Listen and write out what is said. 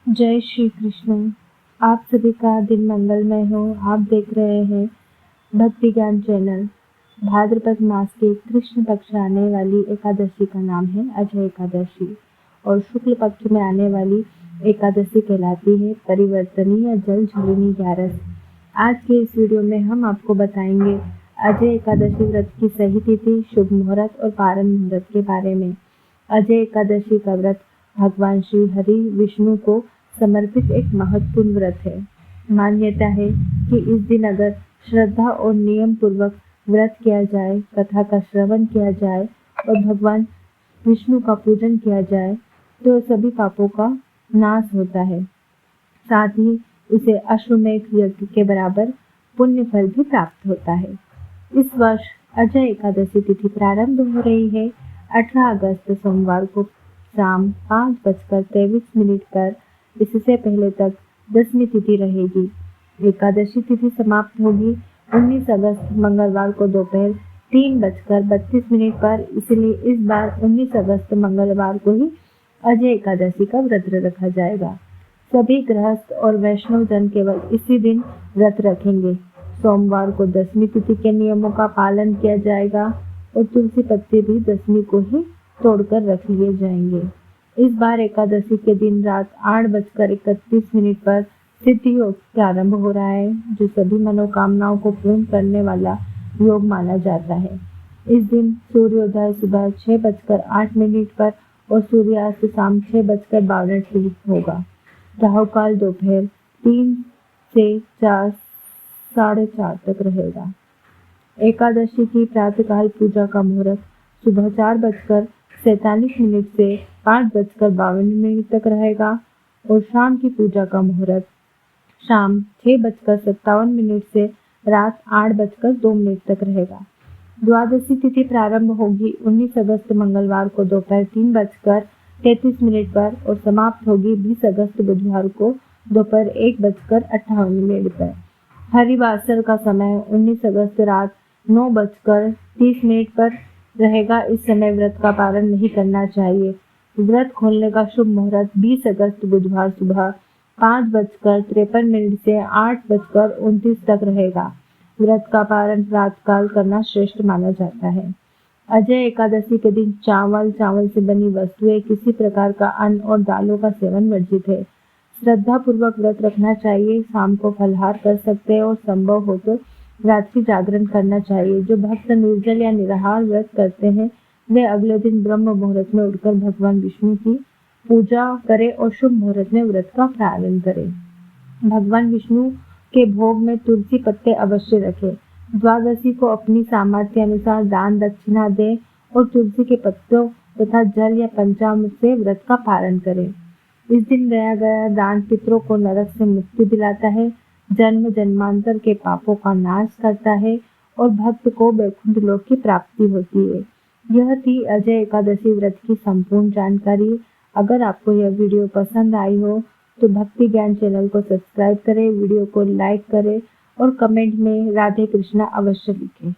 जय श्री कृष्ण। आप सभी का दिन मंगलमय हो। आप देख रहे हैं भक्ति ज्ञान चैनल। भाद्रपद मास के कृष्ण पक्ष आने वाली एकादशी का नाम है अजय एकादशी और शुक्ल पक्ष में आने वाली एकादशी कहलाती है परिवर्तनी या जल झूलनी 11। आज के इस वीडियो में हम आपको बताएंगे अजय एकादशी व्रत की सही तिथि, शुभ मुहूर्त और पारण मुहूर्त के बारे में। अजय एकादशी का व्रत भगवान श्री हरि विष्णु को समर्पित एक महत्वपूर्ण व्रत है। मान्यता है कि इस दिन अगर श्रद्धा और नियम पूर्वक व्रत किया जाए, कथा का श्रवण किया जाए और भगवान विष्णु का पूजन किया जाए तो सभी पापों का नाश होता है। साथ ही उसे अश्वमेध यज्ञ के बराबर पुण्य फल भी प्राप्त होता है। इस वर्ष अजय एकादशी तिथि प्रारंभ हो रही है 18 अगस्त सोमवार को शाम 5:23 पर। इससे पहले तक 10वीं तिथि रहेगी। एकादशी तिथि समाप्त होगी 19 अगस्त मंगलवार को दोपहर 3:32 पर। इसलिए इस बार 19 अगस्त मंगलवार को ही अजय एकादशी का व्रत रखा जाएगा। सभी गृहस्थ और वैष्णव जन केवल इसी दिन व्रत रखेंगे। सोमवार को 10वीं तिथि के नियमों का पालन किया जाएगा और तुलसी पत्ते भी 10वीं को ही तोड़कर रख लिए जाएंगे। इस बार एकादशी के दिन रात 8:31 पर सिद्धि योग प्रारंभ हो रहा है, जो सभी मनोकामनाओं को पूर्ण करने वाला योग माना जाता है। इस दिन सूर्योदय सुबह 6:08 पर और सूर्यास्त शाम 6:52 होगा। राहु काल दोपहर 3 से 4 साढ़े 4 तक रहेगा। एकादशी की प्रातःकाल पूजा का मुहूर्त सुबह 4:47 से 5:52 तक रहेगा और शाम की पूजा का मुहूर्त शाम 6:57 से रात 8:02 तक रहेगा। द्वादशी तिथि प्रारंभ होगी 19 अगस्त मंगलवार को दोपहर 3:33 पर और समाप्त होगी 20 अगस्त बुधवार को दोपहर 1:58 पर। हरिवासर का समय 19 अगस्त रात 9:30 पर रहेगा। इस समय व्रत का पारण नहीं करना चाहिए। व्रत खोलने का शुभ मुहूर्त 20 अगस्त बुधवार सुबह 5:53 से 8:29 तक रहेगा। व्रत का पारण प्रातःकाल करना श्रेष्ठ माना जाता है। अजय एकादशी के दिन चावल से बनी वस्तुएं, किसी प्रकार का अन्न और दालों का सेवन वर्जित है। श्रद्धा पूर्वक व्रत रखना चाहिए। शाम को फलाहार कर सकते हैं और संभव हो तो रात्रि जागरण करना चाहिए। जो भक्त निर्जल या निराहार व्रत करते हैं वे अगले दिन ब्रह्म मुहूर्त में उठकर भगवान विष्णु की पूजा करें और शुभ मुहूर्त में व्रत का प्रारंभ करें। भगवान विष्णु के भोग में तुलसी पत्ते अवश्य रखें। द्वादशी को अपनी सामर्थ्य अनुसार दान दक्षिणा दें और तुलसी के पत्तों तथा जल या पंचामृत से व्रत का पारण करें। इस दिन गया दान पितरों को नरक से मुक्ति दिलाता है, जन्म जन्मांतर के पापों का नाश करता है और भक्त को वैकुंठ लोक की प्राप्ति होती है। यह थी अजय एकादशी व्रत की संपूर्ण जानकारी। अगर आपको यह वीडियो पसंद आई हो तो भक्ति ज्ञान चैनल को सब्सक्राइब करें, वीडियो को लाइक करें और कमेंट में राधे कृष्णा अवश्य लिखें।